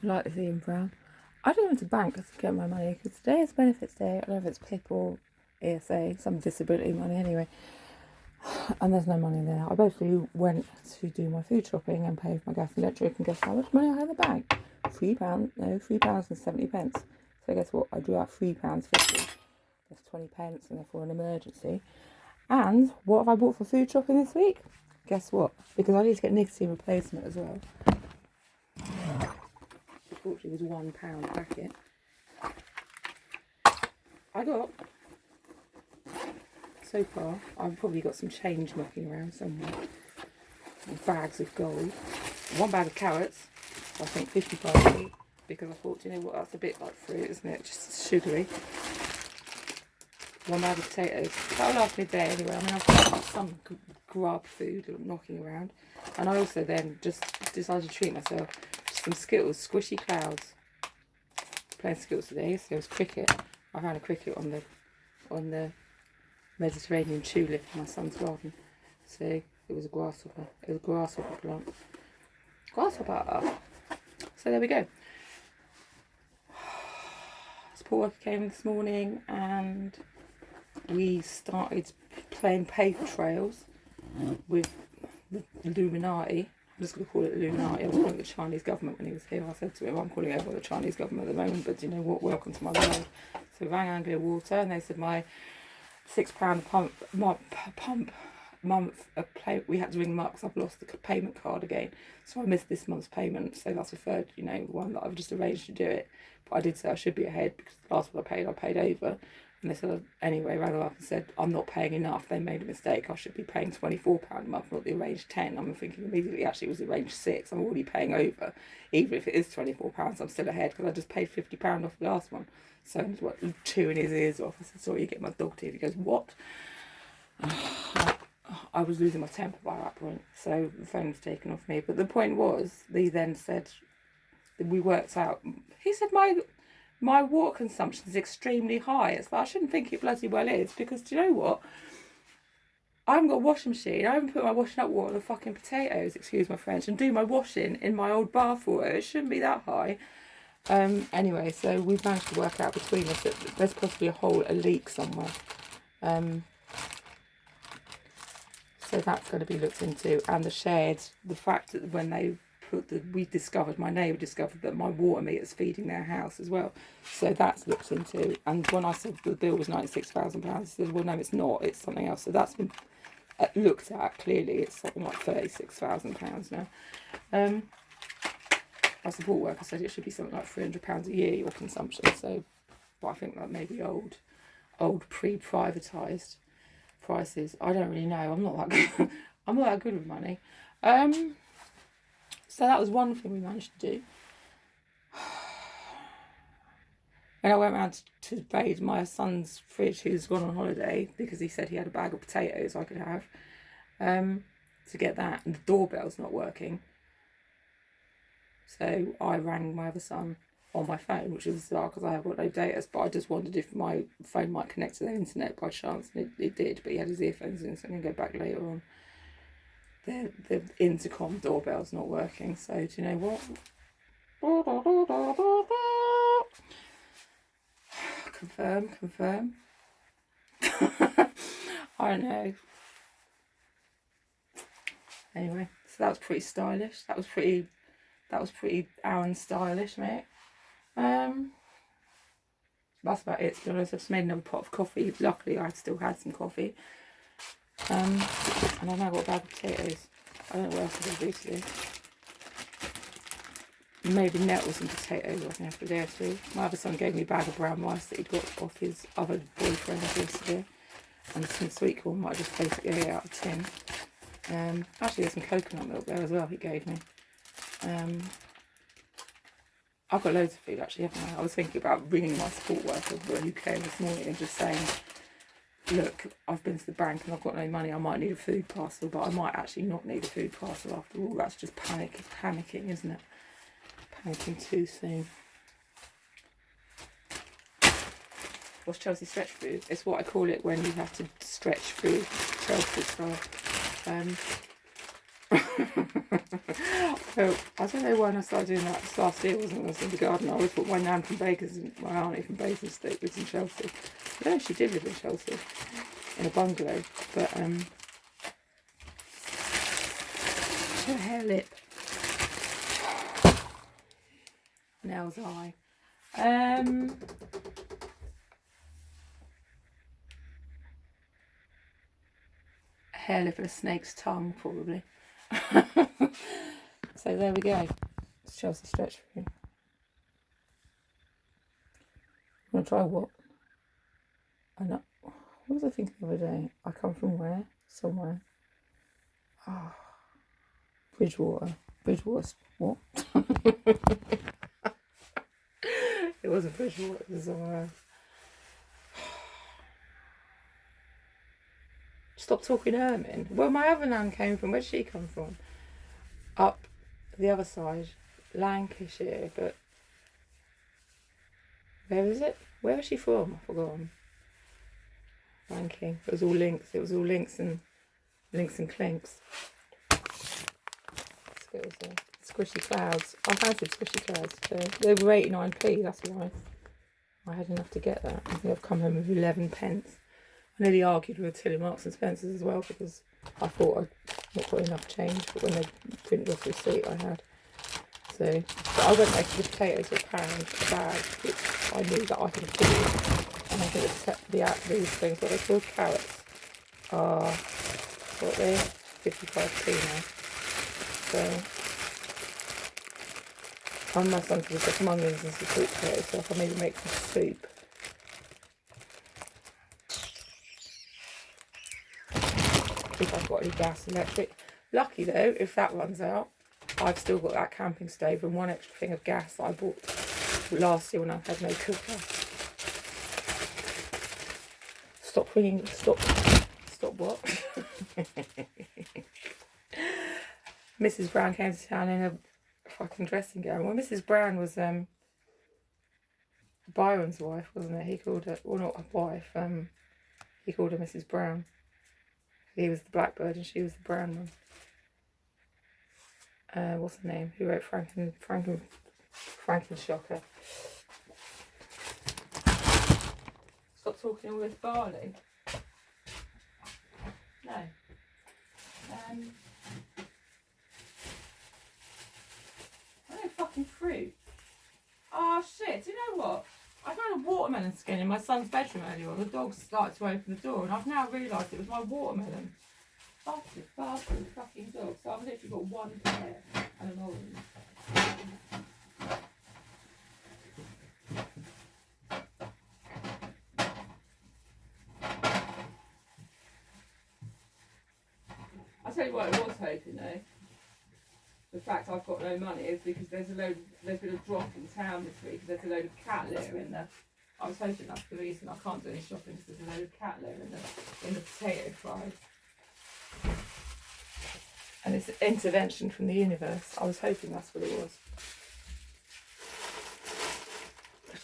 I like the theme brown. I don't want to bank to get my money because today is benefits day. I don't know if it's PIP or ESA, some disability money anyway. And there's no money there. I basically went to do my food shopping and pay for my gas and electric, and guess how much money I had in the bank? £3.70. So guess what? I drew out £3.50. That's 20 pence, and for an emergency. And what have I bought for food shopping this week? Guess what? Because I need to get nicotine replacement as well. Unfortunately, it was £1 a packet. I got, so far, I've probably got some change knocking around somewhere. Bags of gold. 1 bag of carrots, I think 55p, because I thought, you know what, that's a bit like fruit, isn't it? Just sugary. 1 bag of potatoes. That'll last me a day anyway. I mean, I've got some grub food knocking around. And I also then just decided to treat myself to some Skittles, Squishy Clouds. Playing Skittles today, so it was cricket. I found a cricket on the Mediterranean tulip in my son's garden. So it was a grasshopper. It was a grasshopper plant. Grasshopper. So there we go. Support worker came in this morning and we started playing paper trails with the Illuminati. I'm just going to call it Illuminati. I was calling it the Chinese government when he was here. I said to him, I'm calling everyone the Chinese government at the moment, but you know what, welcome to my world. So we rang Anglia Water and they said my £6 month we had to ring them up because I've lost the payment card again, so I missed this month's payment. So that's the third, one that I've just arranged to do it, but I did say I should be ahead because the last one I paid over, and they said anyway, rang them up and said I'm not paying enough, they made a mistake, I should be paying £24 a month, not the arranged 10. I'm thinking immediately actually it was the arranged 6. I'm already paying over. Even if it is £24, I'm still ahead because I just paid £50 off the last one. So I'm just chewing his ears off. I said, sorry, you get my dog teeth. He goes, what? I was losing my temper by that point, so the phone was taken off me. But the point was, he then said, we worked out, he said my water consumption is extremely high. It's like, I shouldn't think it bloody well is, because do you know what? I haven't got a washing machine. I haven't put my washing up water on the fucking potatoes, excuse my French, and do my washing in my old bath water. It shouldn't be that high. Anyway, so we've managed to work out between us that there's possibly a leak somewhere. So that's going to be looked into. And the sheds, the fact that when they my neighbour discovered that my water meter's feeding their house as well. So that's looked into. And when I said the bill was £96,000, he said, well, no, it's not. It's something else. So that's been looked at. Clearly, it's something like £36,000 now. Our support worker said it should be something like £300 a year, your consumption. So, but I think that may be old pre-privatised prices. I don't really know. I'm not that good. I'm not that good with money. So that was one thing we managed to do. And I went round to raid my son's fridge, who's gone on holiday, because he said he had a bag of potatoes I could have, to get that. And the doorbell's not working. So I rang my other son on my phone, which was bizarre because I have got no data, but I just wondered if my phone might connect to the internet by chance, and it did, but he had his earphones in, so I'm going to go back later on. The intercom doorbell's not working, so do you know what? Confirm. I don't know. Anyway, so that was pretty stylish. That was pretty Aaron stylish, mate. That's about it, to be honest. I've just made another pot of coffee. Luckily, I still had some coffee. And I've now got a bag of potatoes. I don't know what else I'm going to do today. Maybe nettles and potatoes I can have for a day or two. My other son gave me a bag of brown rice that he'd got off his other boyfriend yesterday. And some sweet corn, might just basically get out of a tin. Actually, there's some coconut milk there as well he gave me. I've got loads of food actually, haven't I? I was thinking about ringing my support worker who came this morning and just saying, look, I've been to the bank and I've got no money, I might need a food parcel, but I might actually not need a food parcel after all. That's just panicking, isn't it? Panicking too soon. What's Chelsea stretch food? It's what I call it when you have to stretch through Chelsea stuff. So, I don't know when I started doing that. This last year wasn't when I was in the garden. I always thought my nan from Baker's, my auntie from Basingstoke lives in Chelsea. Yeah, she did live in Chelsea in a bungalow. But her hair, lip, nails, eye. Hair, lip, and a snake's tongue, probably. So there we go. It's Chelsea stretch for you. I'm gonna try what? I know. What was I thinking the other day? I come from where? Somewhere. Oh, Bridgewater. Bridgewater. What? It wasn't Bridgewater. It was somewhere else. Stop talking Ermin. Well, my other nan came from. Where'd she come from? Up the other side, Lancashire. But where is it? Where was she from? I've forgotten. Ranking. It was all links. It was all links and clinks. Squishy clouds. I fancied squishy clouds too. They were 89p. That's why I had enough to get that. I think I've come home with 11 pence. I nearly argued with Tilly Marks and Spencer's as well because I thought I'd not got enough change, but when they printed off the receipt, I had. So, but I went back to the potatoes a pound, a bag, which I knew that I could afford. And I think these things, what they're called, carrots, are what they're 55p now. So, my son's going to get some onions and some sweet potatoes, so I can maybe make some soup. If I've got any gas, electric. Lucky though, if that runs out, I've still got that camping stove and one extra thing of gas that I bought last year when I had no cooker. Stop ringing. Stop what? Mrs. Brown came to town in a fucking dressing gown. Well, Mrs. Brown was Byron's wife, wasn't it? He called her, well, not a wife. He called her Mrs. Brown. He was the blackbird and she was the brown one. What's the name? Who wrote Frankenshocker? Stop talking all this barley. No. No fucking fruit. Oh shit, do you know what? I found a watermelon skin in my son's bedroom earlier on. The dog started to open the door and I've now realised it was my watermelon. Bastard fucking dog. So I've literally got one pear and an orange. I'll tell you what I was hoping though. The fact I've got no money is because there's been a drop in town this week. There's a load of cat litter in there. I was hoping that's the reason I can't do any shopping because there's a load of cat litter in the potato fries. And it's an intervention from the universe. I was hoping that's what it was.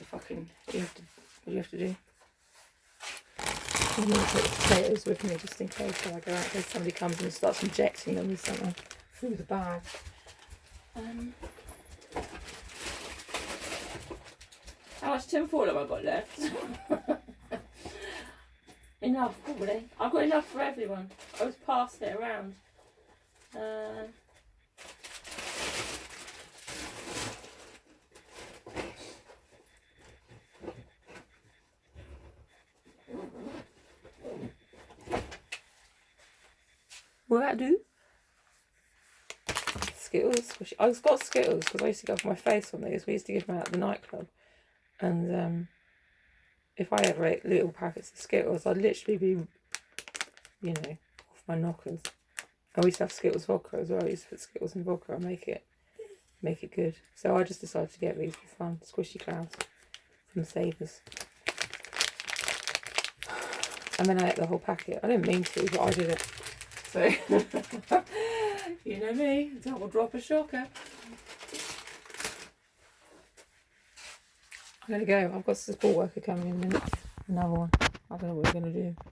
What do you have to do? I'm going to put the potatoes with me just in case when I go out, in case somebody comes and starts injecting them with something through the bag. How much tin foil have I got left? Enough, probably. I've got enough for everyone. I was passing it around. Will that do? Skittles. I've got Skittles because I used to go for my face on these. We used to give them out at the nightclub. And if I ever ate little packets of Skittles, I'd literally be, off my knockers. I used to have Skittles vodka as well. I used to put Skittles in vodka and make it good. So I just decided to get these for fun. Squishy clouds from Savers. And then I ate the whole packet. I didn't mean to, but I did it. So, you know me, double drop a shocker. I'm going to go. I've got a support worker coming in a minute. Another one. I don't know what we're going to do.